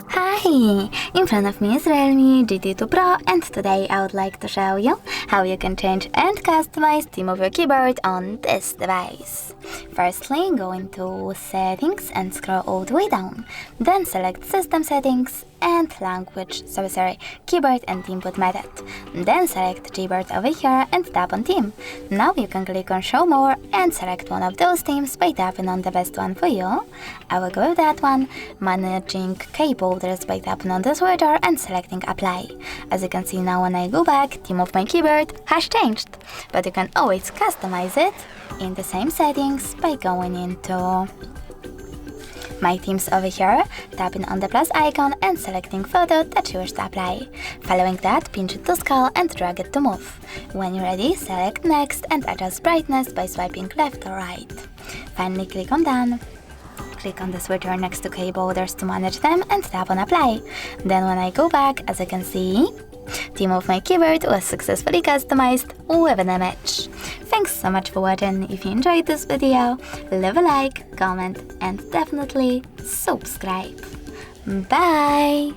Hi! In front of me is REALME GT Pro, and today I would like to show you how you can change and customize theme of your keyboard on this device. Firstly, go into Settings and scroll all the way down. Then select System Settings and Keyboard and Input Method. Then select Keyboard over here and tap on Theme. Now you can click on Show More and select one of those themes by tapping on the best one for you. I will go with that one. Managing keyboarders by tapping on the switcher and selecting Apply. As you can see now, when I go back, theme of my keyboard has changed. But you can always customize it in the same settings by going into My Themes over here, tapping on the plus icon and selecting photo that you wish to apply. Following that, pinch it to scale and drag it to move. When you're ready, select Next and adjust brightness by swiping left or right. Finally, click on Done. Click on the switcher next to keyboarders to manage them and tap on Apply. Then when I go back, as you can see, theme of my keyboard was successfully customized with an image. Thanks so much for watching. If you enjoyed this video, leave a like, comment and definitely subscribe. Bye!